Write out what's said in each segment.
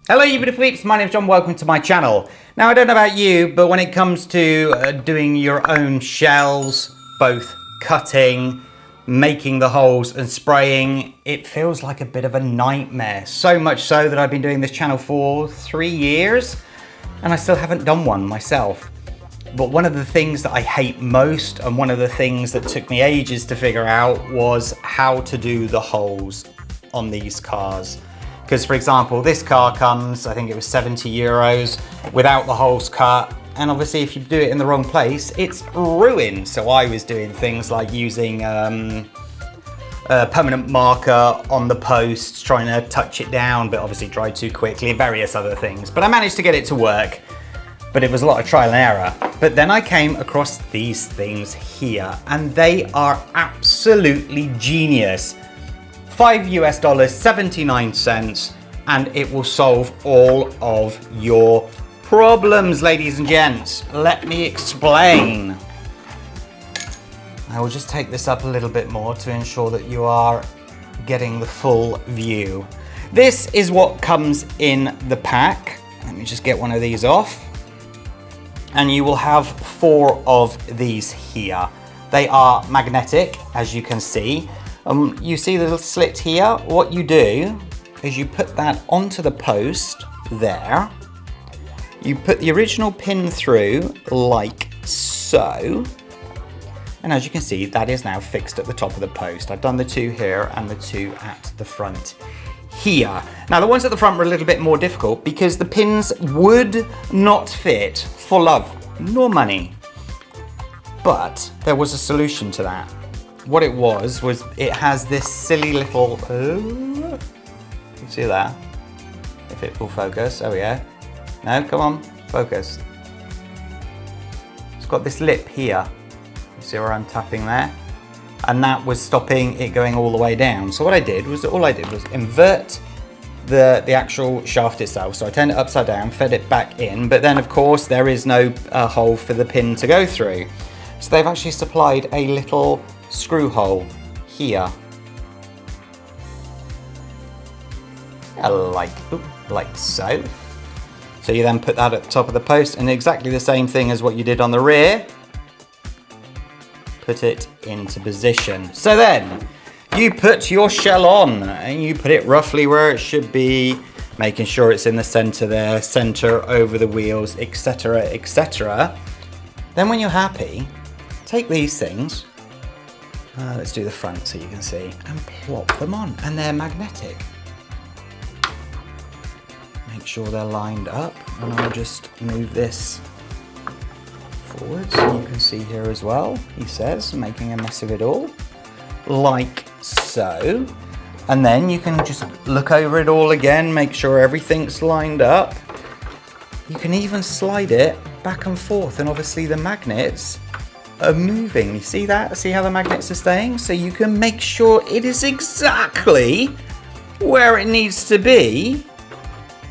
Hello you beautiful peeps, my name's John, welcome to my channel. Now I don't know about you, but when it comes to doing your own shells, both cutting, making the holes and spraying, it feels like a bit of a nightmare. So much so that I've been doing this channel for 3 years and I still haven't done one myself. But one of the things that I hate most and one of the things that took me ages to figure out was how to do the holes on these cars. Because for example, this car comes, I think it was 70 euros without the holes cut. And obviously if you do it in the wrong place, it's ruined. So I was doing things like using a permanent marker on the posts, trying to touch it down, but obviously dried too quickly and various other things. But I managed to get it to work, but it was a lot of trial and error. But then I came across these things here and they are absolutely genius. $5 79 cents, and it will solve all of your problems, ladies and gents. Let me explain. I will just take this up a little bit more to ensure that you are getting the full view. This is what comes in the pack. Let me just get one of these off. And you will have 4 of these here. They are magnetic, as you can see. You see the little slit here? What you do is you put that onto the post there. You put the original pin through like so. And as you can see, that is now fixed at the top of the post. I've done the 2 here and the 2 at the front here. Now the ones at the front were a little bit more difficult because the pins would not fit for love nor money. But there was a solution to that. What it was it has this silly little, you see that? If it will focus, oh yeah. No, come on, focus. It's got this lip here. You see where I'm tapping there? And that was stopping it going all the way down. So what I did was, invert the actual shaft itself. So I turned it upside down, fed it back in, but then of course there is no hole for the pin to go through. So they've actually supplied a little screw hole here, like so. So you then put that at the top of the post and exactly the same thing as what you did on the rear. Put it into position. So then you put your shell on and you put it roughly where it should be, making sure it's in the center there, center over the wheels, etc, etc. Then when you're happy, take these things, let's do the front so you can see, and plop them on, and they're magnetic. Make sure they're lined up, and I'll just move this forward so you can see here as well, he says, making a mess of it all, like so. And then you can just look over it all again, make sure everything's lined up. You can even slide it back and forth, and obviously the magnets are moving. You see that? See how the magnets are staying? So you can make sure it is exactly where it needs to be.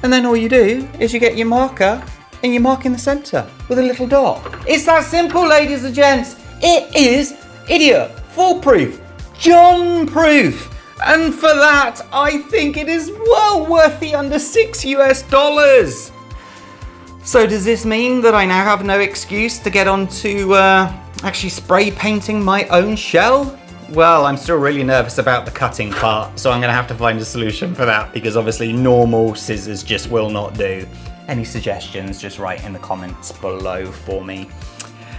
And then all you do is you get your marker and you mark in the center with a little dot. It's that simple, ladies and gents. It is idiot, foolproof, John proof. And for that, I think it is well worth the under $6. So does this mean that I now have no excuse to get on to actually spray painting my own shell? Well, I'm still really nervous about the cutting part, so I'm going to have to find a solution for that because obviously normal scissors just will not do. Any suggestions, just write in the comments below for me.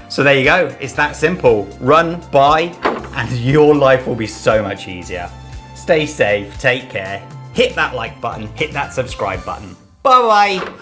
So there you go, it's that simple. Run, buy, and your life will be so much easier. Stay safe, take care, hit that like button, hit that subscribe button. Bye bye.